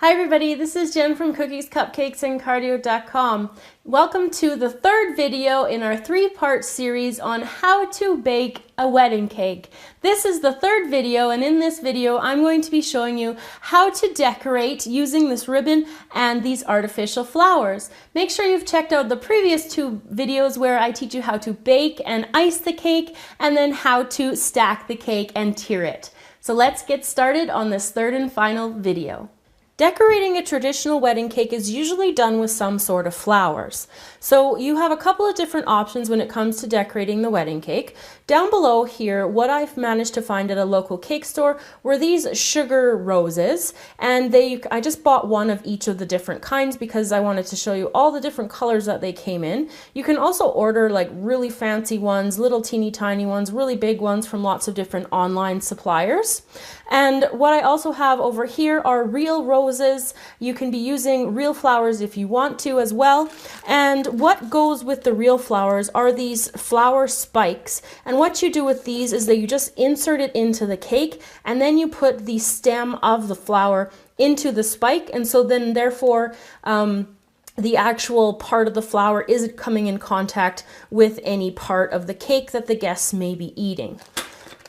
Hi everybody, this is Jen from Cookies, Cupcakes, and Cardio.com. Welcome to the third video in our three-part series on how to bake a wedding cake. This is the third video, and in this video I'm going to be showing you how to decorate using this ribbon and these artificial flowers. Make sure you've checked out the previous two videos where I teach you how to bake and ice the cake and then how to stack the cake and tier it. So let's get started on this third and final video. Decorating a traditional wedding cake is usually done with some sort of flowers. So you have a couple of different options when it comes to decorating the wedding cake. Down below here, what I've managed to find at a local cake store were these sugar roses, and I just bought one of each of the different kinds because I wanted to show you all the different colors that they came in. You can also order like really fancy ones, little teeny tiny ones, really big ones from lots of different online suppliers. And what I also have over here are real roses. You can be using real flowers if you want to as well. And what goes with the real flowers are these flower spikes. And what you do with these is that you just insert it into the cake and then you put the stem of the flower into the spike. And so then therefore, the actual part of the flower isn't coming in contact with any part of the cake that the guests may be eating.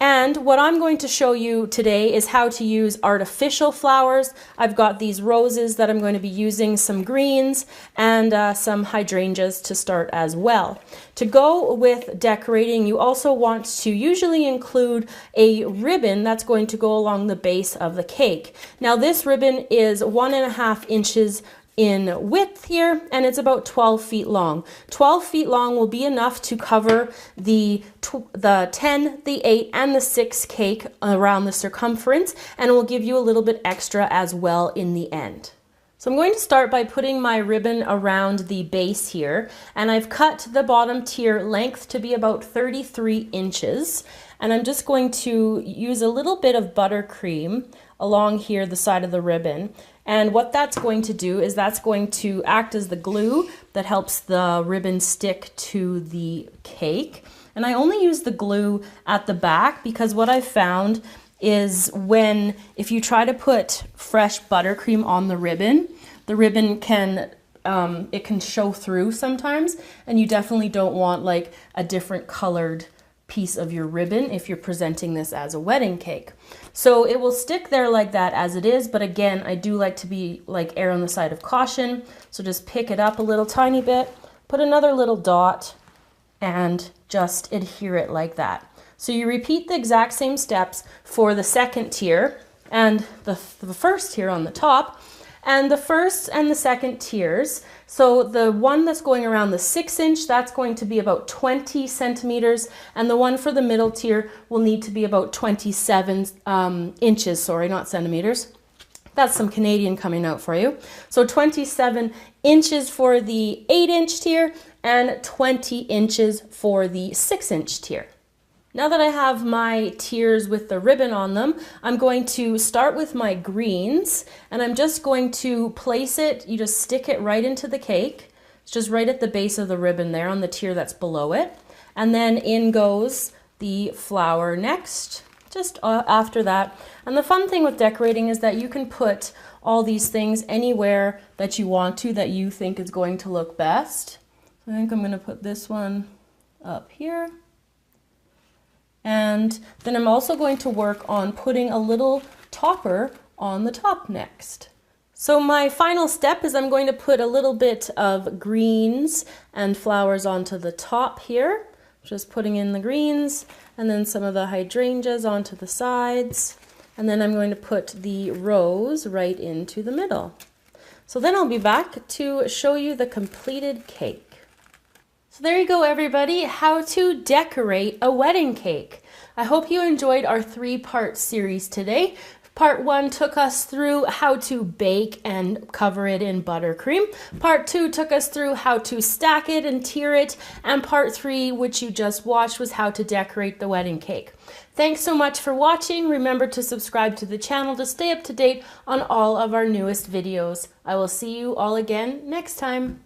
And what I'm going to show you today is how to use artificial flowers. I've got these roses that I'm going to be using, some greens, and some hydrangeas to start as well. To go with decorating, you also want to usually include a ribbon that's going to go along the base of the cake. Now this ribbon is 1.5 inches in width here, and it's about 12 feet long. 12 feet long will be enough to cover the 10, the 8, and the 6 cake around the circumference, and it will give you a little bit extra as well in the end. So I'm going to start by putting my ribbon around the base here, and I've cut the bottom tier length to be about 33 inches, and I'm just going to use a little bit of buttercream along here the side of the ribbon. And what that's going to do is that's going to act as the glue that helps the ribbon stick to the cake. And I only use the glue at the back because what I've found is if you try to put fresh buttercream on the ribbon can it can show through sometimes, and you definitely don't want like a different colored piece of your ribbon if you're presenting this as a wedding cake. So it will stick there like that as it is, but again, I do like to be like err on the side of caution. So just pick it up a little tiny bit, put another little dot, and just adhere it like that. So you repeat the exact same steps for the second tier and the first tier on the top, and the first and the second tiers. So the one that's going around the 6-inch, that's going to be about 20 centimeters, and the one for the middle tier will need to be about 27 inches, sorry, not centimeters. That's some Canadian coming out for you. So 27 inches for the 8-inch tier and 20 inches for the 6-inch tier. Now that I have my tiers with the ribbon on them, I'm going to start with my greens, and I'm just going to place it, you just stick it right into the cake. It's just right at the base of the ribbon there on the tier that's below it. And then in goes the flower next, just after that. And the fun thing with decorating is that you can put all these things anywhere that you want to, that you think is going to look best. I think I'm going to put this one up here. And then I'm also going to work on putting a little topper on the top next. So my final step is I'm going to put a little bit of greens and flowers onto the top here. Just putting in the greens and then some of the hydrangeas onto the sides. And then I'm going to put the rose right into the middle. So then I'll be back to show you the completed cake. So there you go, everybody, how to decorate a wedding cake. I hope you enjoyed our three-part series today. Part 1 took us through how to bake and cover it in buttercream. Part 2 took us through how to stack it and tier it. And Part 3, which you just watched, was how to decorate the wedding cake. Thanks so much for watching. Remember to subscribe to the channel to stay up to date on all of our newest videos. I will see you all again next time.